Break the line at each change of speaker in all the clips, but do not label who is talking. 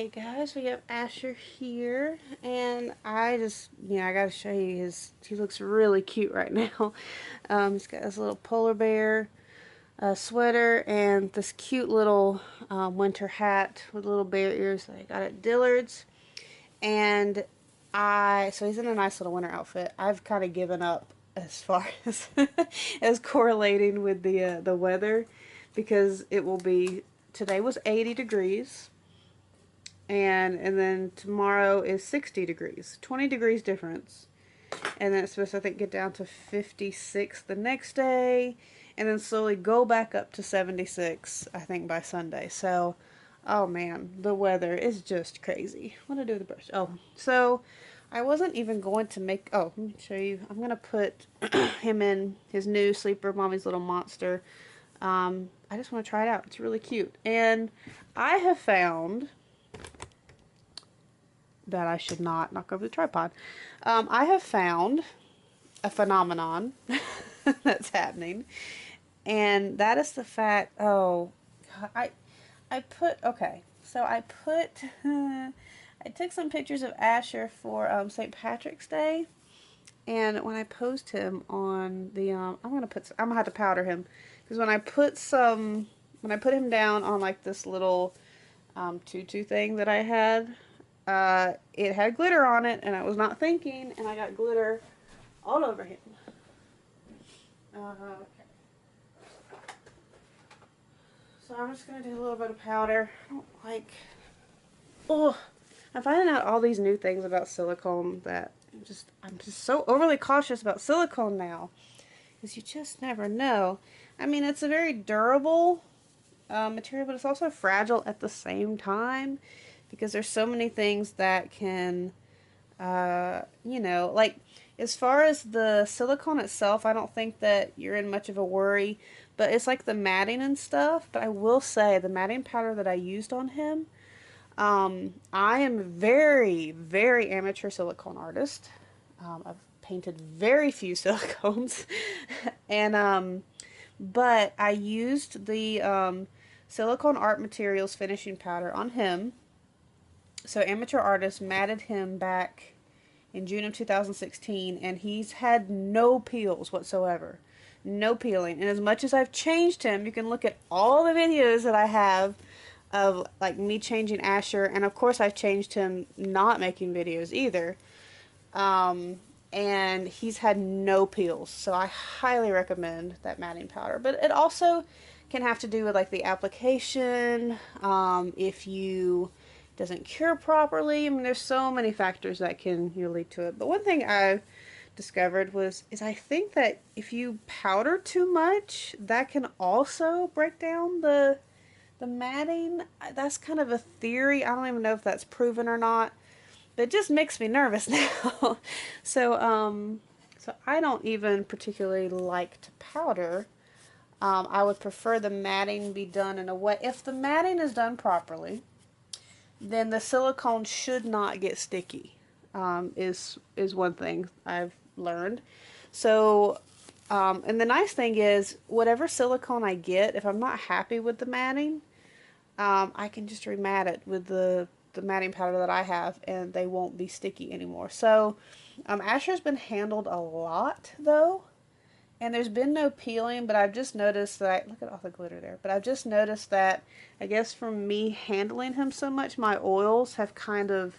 Hey guys, we have Asher here, and I just, I gotta show you he looks really cute right now. He's got this little polar bear sweater and this cute little winter hat with little bear ears that I got at Dillard's. And so he's in a nice little winter outfit. I've kind of given up as far as as correlating with the weather because it will be, today was 80 degrees. And then tomorrow is 60 degrees, 20 degrees difference, and then it's supposed to, I think, get down to 56 the next day, and then slowly go back up to 76, I think, by Sunday. So, oh man, the weather is just crazy. What do I do with the brush? Oh, so I wasn't even going to make, oh, let me show you. I'm going to put him in his new sleeper, Mommy's Little Monster. I just want to try it out. It's really cute. And I have found that I should not knock over the tripod. I have found a phenomenon that's happening, and that is the fact, oh, God, okay, so I put, I took some pictures of Asher for St. Patrick's Day, and when I posed him on the, I'm gonna have to powder him, because when I put him down on like this little tutu thing that I had, it had glitter on it, and I was not thinking, and I got glitter all over him. Okay. So I'm just going to do a little bit of powder. I don't like... Oh, I'm finding out all these new things about silicone that I'm just so overly cautious about silicone now. Because you just never know. I mean, it's a very durable material, but it's also fragile at the same time. Because there's so many things that can, like, as far as the silicone itself, I don't think that you're in much of a worry, but it's like the matting and stuff. But I will say, the matting powder that I used on him, I am very, very amateur silicone artist. I've painted very few silicones, and, but I used the, Silicone Art Materials finishing powder on him. So Amateur Artist matted him back in June of 2016, and he's had no peels whatsoever. No peeling. And as much as I've changed him, you can look at all the videos that I have of like me changing Asher, and of course I've changed him not making videos either. And he's had no peels, so I highly recommend that matting powder. But it also can have to do with like the application, if you doesn't cure properly. I mean, there's so many factors that can lead to it. But one thing I discovered is I think that if you powder too much, that can also break down the matting. That's kind of a theory. I don't even know if that's proven or not. But it just makes me nervous now. So I don't even particularly like to powder. I would prefer the matting be done in a way. If the matting is done properly, then the silicone should not get sticky, is one thing I've learned. So, and the nice thing is, whatever silicone I get, if I'm not happy with the matting, I can just remat it with the matting powder that I have, and they won't be sticky anymore. So, Asher's been handled a lot, though. And there's been no peeling, but I've just noticed that, look at all the glitter there, but I've just noticed that, I guess from me handling him so much, my oils have kind of,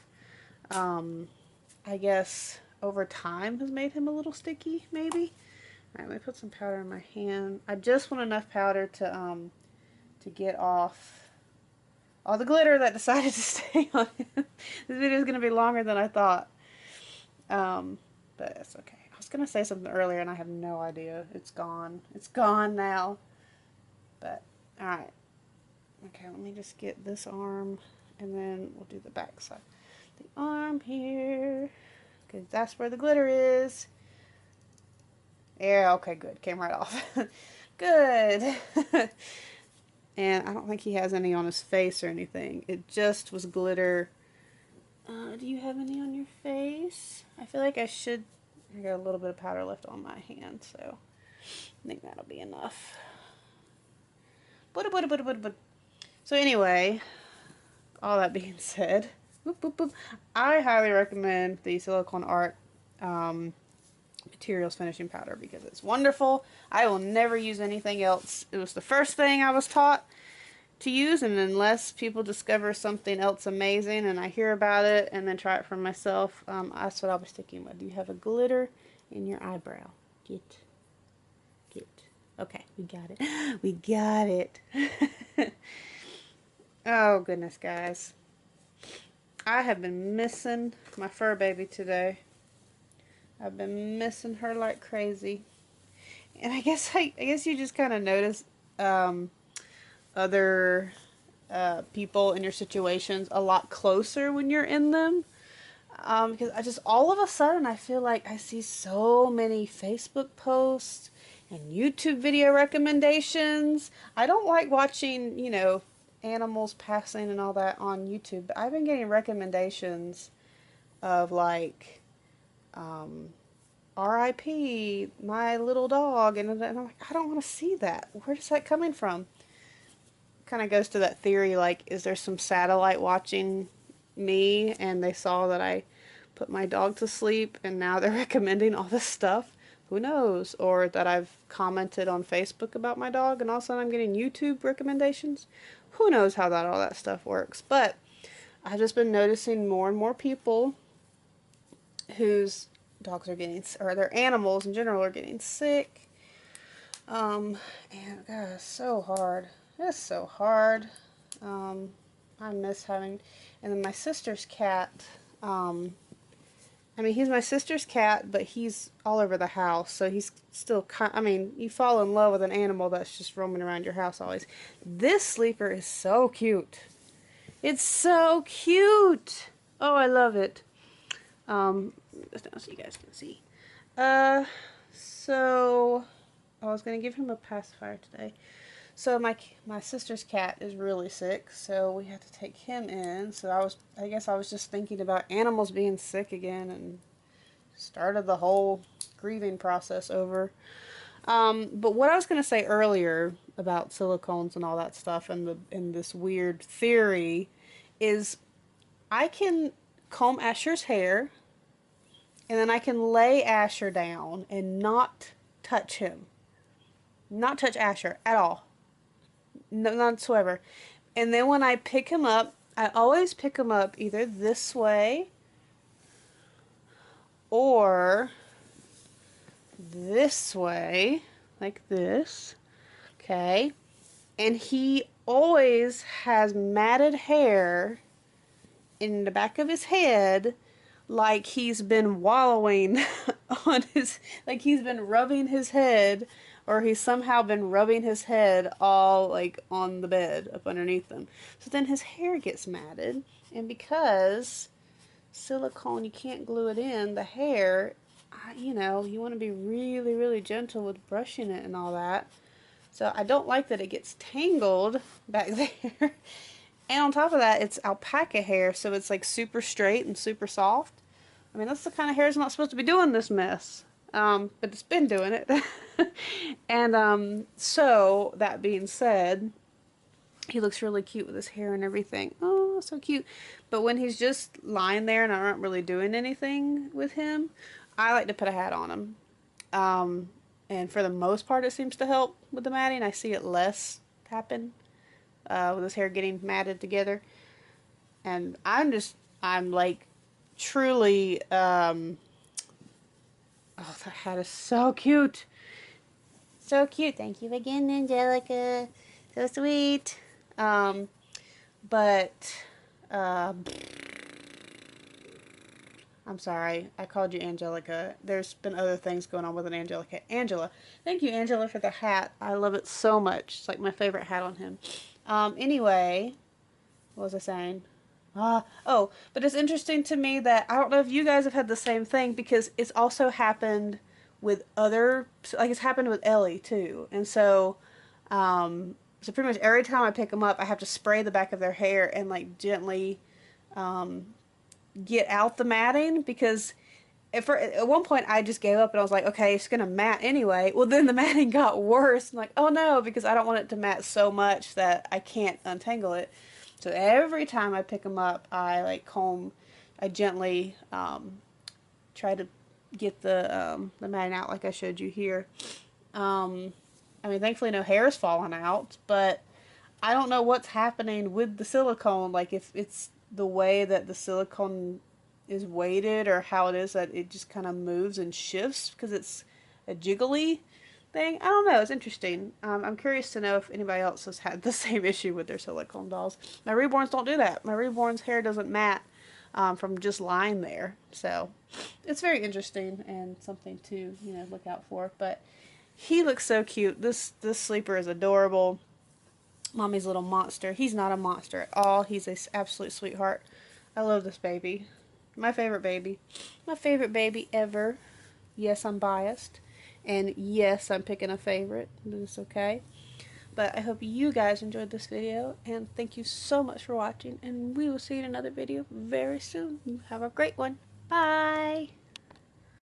I guess, over time has made him a little sticky, maybe. Alright, let me put some powder in my hand. I just want enough powder to get off all the glitter that decided to stay on him. This video is going to be longer than I thought. But it's okay. I was going to say something earlier and I have no idea. It's gone. It's gone now. But, alright. Okay, let me just get this arm and then we'll do the back side. The arm here, because that's where the glitter is. Yeah, okay, good. Came right off. Good. And I don't think he has any on his face or anything. It just was glitter. Do you have any on your face? I feel like I should. I got a little bit of powder left on my hand, so I think that'll be enough. So anyway, all that being said, boop, boop, boop, I highly recommend the Silicone Art Materials Finishing Powder because it's wonderful. I will never use anything else. It was the first thing I was taught to use, and unless people discover something else amazing and I hear about it and then try it for myself, that's what I'll be sticking with. You have a glitter in your eyebrow. Get. Okay, we got it. We got it. Oh, goodness, guys. I have been missing my fur baby today. I've been missing her like crazy. And I guess you just kind of notice other people in your situations a lot closer when you're in them. Because I just, all of a sudden, I feel like I see so many Facebook posts and YouTube video recommendations. I don't like watching, you know, animals passing and all that on YouTube, but I've been getting recommendations of like, RIP, my little dog, and I'm like, I don't want to see that. Where is that coming from? Kind of goes to that theory, like, is there some satellite watching me and they saw that I put my dog to sleep and now they're recommending all this stuff? Who knows? Or that I've commented on Facebook about my dog and all of a sudden I'm getting YouTube recommendations. Who knows how all that stuff works? But I've just been noticing more and more people whose dogs are getting, or their animals in general are getting sick. And God, it's so hard. It's so hard. I miss having, and then my sister's cat, I mean, he's my sister's cat, but he's all over the house, so he's still I mean, you fall in love with an animal that's just roaming around your house always. This sleeper is so cute. It's so cute. Oh, I love it. Just down so you guys can see. So I was gonna give him a pacifier today. So my sister's cat is really sick, so we had to take him in. So I guess I was just thinking about animals being sick again and started the whole grieving process over. But what I was gonna say earlier about silicones and all that stuff and this weird theory is I can comb Asher's hair and then I can lay Asher down and not touch him. Not touch Asher at all. None whatsoever. And then when I pick him up, I always pick him up either this way or this way, like this. Okay. And he always has matted hair in the back of his head, like he's been wallowing on like he's been rubbing his head, or he's somehow been rubbing his head all like on the bed up underneath them. So then his hair gets matted, and because silicone, you can't glue it in, the hair, you know, you want to be really, really gentle with brushing it and all that. So I don't like that it gets tangled back there. And on top of that, it's alpaca hair, so it's like super straight and super soft. I mean, that's the kind of hair that's not supposed to be doing this mess. But it's been doing it. And so, that being said, he looks really cute with his hair and everything. Oh, so cute. But when he's just lying there and I'm not really doing anything with him, I like to put a hat on him. And for the most part, it seems to help with the matting. I see it less happen with his hair getting matted together. And I'm like truly, oh, that hat is so cute. So cute. Thank you again, Angelica. So sweet. I'm sorry. I called you Angelica. There's been other things going on with an Angelica. Angela. Thank you, Angela, for the hat. I love it so much. It's like my favorite hat on him. Anyway, what was I saying? Oh, but it's interesting to me that I don't know if you guys have had the same thing, because it's also happened with it's happened with Ellie too. And so pretty much every time I pick them up, I have to spray the back of their hair and like gently get out the matting, because at one point I just gave up and I was like, okay, it's gonna mat anyway. Well, then the matting got worse. I'm like, oh no, because I don't want it to mat so much that I can't untangle it. So every time I pick them up, I like comb, I gently try to get the matting out like I showed you here. I mean, thankfully no hair is falling out, but I don't know what's happening with the silicone. Like if it's the way that the silicone is weighted or how it is that it just kind of moves and shifts because it's a jiggly thing. I don't know. It's interesting. I'm curious to know if anybody else has had the same issue with their silicone dolls. My reborns don't do that. My reborn's hair doesn't mat from just lying there. So it's very interesting and something to, you know, look out for. But he looks so cute. This sleeper is adorable. Mommy's little monster. He's not a monster at all. He's an absolute sweetheart. I love this baby. My favorite baby. My favorite baby ever. Yes, I'm biased. And yes, I'm picking a favorite. It's okay. But I hope you guys enjoyed this video. And thank you so much for watching. And we will see you in another video very soon. You have a great one. Bye.